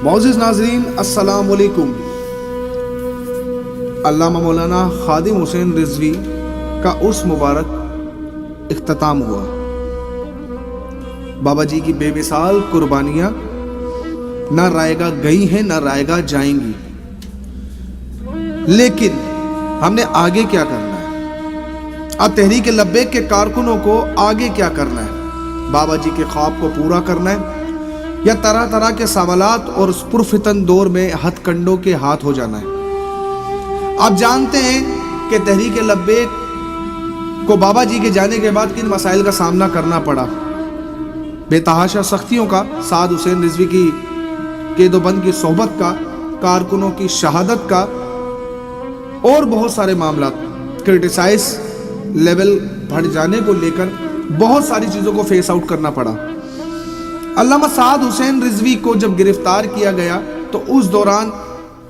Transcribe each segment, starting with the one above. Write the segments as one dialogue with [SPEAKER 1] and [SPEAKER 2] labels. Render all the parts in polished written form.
[SPEAKER 1] معزز ناظرین السلام علیکم۔ علامہ مولانا خادم حسین رضوی کا عرس مبارک اختتام ہوا۔ بابا جی کی بے مثال قربانیاں نہ رائے گاہ گئی ہیں نہ رائے گاہ جائیں گی، لیکن ہم نے آگے کیا کرنا ہے؟ اب تحریک لبیک کے کارکنوں کو آگے کیا کرنا ہے؟ بابا جی کے خواب کو پورا کرنا ہے یا طرح طرح کے سوالات اور اس پرفتن دور میں ہتھ کنڈوں کے ہاتھ ہو جانا ہے؟ آپ جانتے ہیں کہ تحریک لبیک کو بابا جی کے جانے کے بعد کن مسائل کا سامنا کرنا پڑا، بے تحاشا سختیوں کا، سعد حسین رضوی کی قید و بند کی صحبت کا، کارکنوں کی شہادت کا، اور بہت سارے معاملات، کرٹیسائز لیول بڑھ جانے کو لے کر بہت ساری چیزوں کو فیس آؤٹ کرنا پڑا۔ علامہ سعد حسین رضوی کو جب گرفتار کیا گیا تو اس دوران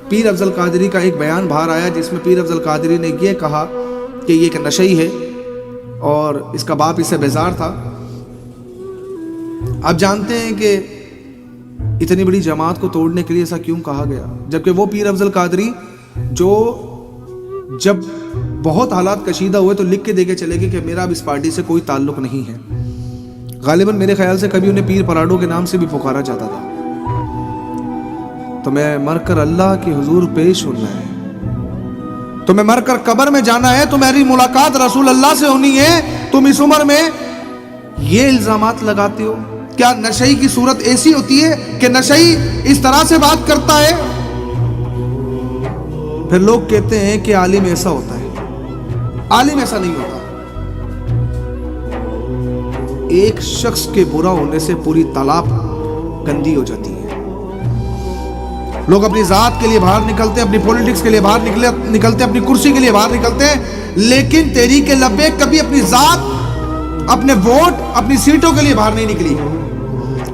[SPEAKER 1] پیر افضل قادری کا ایک بیان باہر آیا، جس میں پیر افضل قادری نے یہ کہا کہ یہ ایک نشئی ہے اور اس کا باپ اسے بیزار تھا۔ آپ جانتے ہیں کہ اتنی بڑی جماعت کو توڑنے کے لیے ایسا کیوں کہا گیا، جبکہ وہ پیر افضل قادری جو جب بہت حالات کشیدہ ہوئے تو لکھ کے دے کے چلے گئے کہ میرا اب اس پارٹی سے کوئی تعلق نہیں ہے۔ غالباً میرے خیال سے کبھی انہیں پیر پراڈو کے نام سے بھی پکارا جاتا تھا۔ تمہیں مر کر اللہ کے حضور پیش ہونا ہے، تمہیں مر کر قبر میں جانا ہے، تمہاری ملاقات رسول اللہ سے ہونی ہے، تم اس عمر میں یہ الزامات لگاتے ہو؟ کیا نشئی کی صورت ایسی ہوتی ہے کہ نشئی اس طرح سے بات کرتا ہے؟ پھر لوگ کہتے ہیں کہ عالم ایسا ہوتا ہے، عالم ایسا نہیں ہوتا۔ ایک شخص کے برا ہونے سے پوری تالاب گندی ہو جاتی ہے۔ لوگ اپنی ذات کے لیے باہر نکلتے ہیں، اپنی پولیٹکس کے لیے باہر نکلتے ہیں، اپنی کرسی کے لیے باہر نکلتے ہیں، لیکن تحریک لبیک کبھی اپنی ذات، اپنے ووٹ، اپنی سیٹوں کے لیے باہر نہیں نکلی۔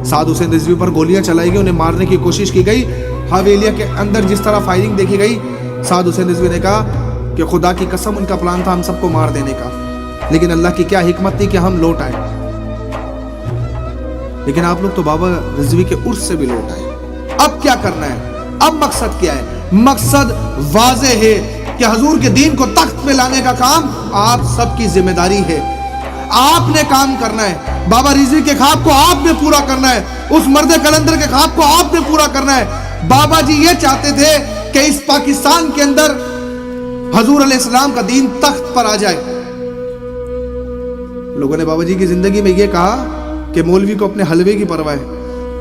[SPEAKER 1] سعد حسین رضوی پر گولیاں چلائی گئی، انہیں مارنے کی کوشش کی گئی، حویلیہ کے اندر جس طرح فائرنگ دیکھی گئی، سعد حسین رضوی نے کہا کہ خدا کی قسم ان کا پلان تھا ہم سب کو مار دینے کا، لیکن اللہ کی کیا حکمت تھی کہ ہم لوٹ آئے۔ لیکن آپ لوگ تو بابا رضوی کے عرس سے بھی لوٹ آئے۔ اب کیا کرنا ہے؟ اب مقصد کیا ہے؟ مقصد واضح ہے کہ حضور کے دین کو تخت پہ لانے کا کام آپ سب کی ذمہ داری ہے۔ آپ نے کام کرنا ہے، بابا رضوی کے خواب کو آپ نے پورا کرنا ہے، اس مرد کلندر کے خواب کو آپ نے پورا کرنا ہے۔ بابا جی یہ چاہتے تھے کہ اس پاکستان کے اندر حضور علیہ السلام کا دین تخت پر آ جائے۔ لوگوں نے بابا جی کی زندگی میں یہ کہا کہ مولوی کو اپنے حلوے کی پرواہ ہے۔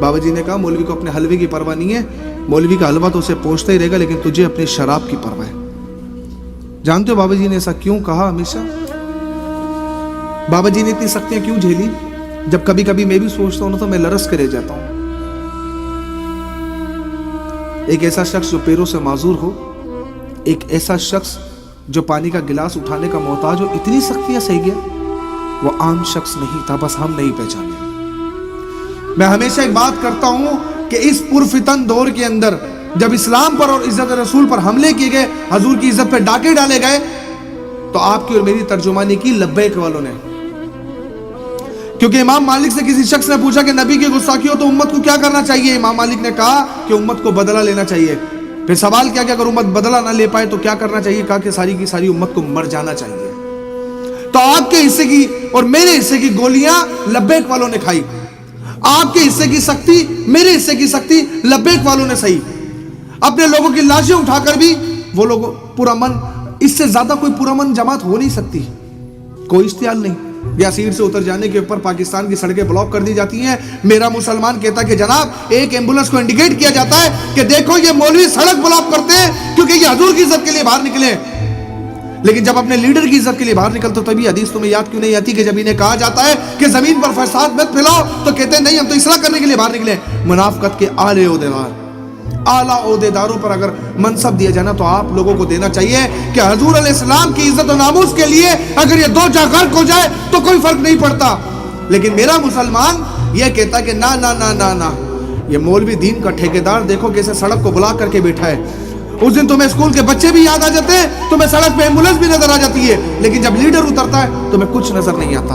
[SPEAKER 1] بابا جی نے کہا مولوی کو اپنے حلوے کی پرواہ نہیں ہے، مولوی کا حلوہ تو اسے پہنچتا ہی رہے گا، لیکن تجھے اپنی شراب کی پرواہ ہے۔ جانتے ہو بابا جی نے ایسا کیوں کہا؟ ہمیشہ بابا جی نے اتنی سختیاں کیوں جھیلی؟ جب کبھی کبھی میں بھی سوچتا ہوں تو میں لرز کے رہ جاتا ہوں۔ ایک ایسا شخص جو پیروں سے معذور ہو، ایک ایسا شخص جو پانی کا گلاس اٹھانے کا محتاج ہو، اتنی سختیاں سہی گیا، وہ عام شخص نہیں تھا، بس ہم نہیں پہچانے۔ میں ہمیشہ ایک بات کرتا ہوں کہ اس پرفتن دور کے اندر جب اسلام پر اور عزت رسول پر حملے کیے گئے، حضور کی عزت پہ ڈاکے ڈالے گئے، تو آپ کی اور میری ترجمانی کی لبیک والوں نے۔ کیونکہ امام مالک سے کسی شخص نے پوچھا کہ نبی کی گستاخی ہو تو امت کو کیا کرنا چاہیے؟ امام مالک نے کہا کہ امت کو بدلہ لینا چاہیے۔ پھر سوال کیا کہ اگر امت بدلہ نہ لے پائے تو کیا کرنا چاہیے؟ کہا کہ ساری کی ساری امت کو مر جانا چاہیے۔ تو آپ کے حصے کی اور میرے حصے کی گولیاں لبیک والوں نے کھائی، آپ کے حصے کی سختی، میرے حصے کی سختی لبیک والوں نے سہی۔ اپنے لوگوں کی لاشیں اٹھا کر بھی وہ لوگ پرامن، اس سے زیادہ کوئی پرامن جماعت ہو نہیں سکتی، کوئی اشتعال نہیں۔ یا سیٹ سے اتر جانے کے اوپر پاکستان کی سڑکیں بلاک کر دی جاتی ہیں، میرا مسلمان کہتا ہے کہ جناب ایک ایمبولنس کو انڈیکیٹ کیا جاتا ہے کہ دیکھو یہ مولوی سڑک بلاک کرتے ہیں کیونکہ یہ حضور کی عزت کے لیے باہر نکلے۔ لیکن جب اپنے لیڈر کی عزت کے لیے باہر نکلتے تو تبھی حدیث تمہیں یاد کیوں نہیں آتی کہ جب انہیں کہا جاتا ہے کہ زمین پر فساد مت پھیلاؤ تو کہتے ہیں نہیں ہم تو اصلاح کرنے کے لیے باہر نکلے۔ منافقت کے اعلیٰ عہدیداروں پر اگر منصب دیا جانا تو آپ لوگوں کو دینا چاہیے کہ حضور علیہ السلام کی عزت و ناموس کے لیے اگر یہ دو جگہ غرق ہو جائے تو کوئی فرق نہیں پڑتا۔ لیکن میرا مسلمان یہ کہتا ہے کہ نا نا نا نا نا، یہ مولوی دین کا ٹھیکیدار دیکھو کیسے سڑک کو بلاک کر کے بیٹھا ہے۔ اس دن تمہیں اسکول کے بچے بھی یاد آ جاتے ہیں، تمہیں سڑک پہ ایمبولنس بھی نظر آ جاتی ہے، لیکن جب لیڈر اترتا ہے تمہیں کچھ نظر نہیں آتا۔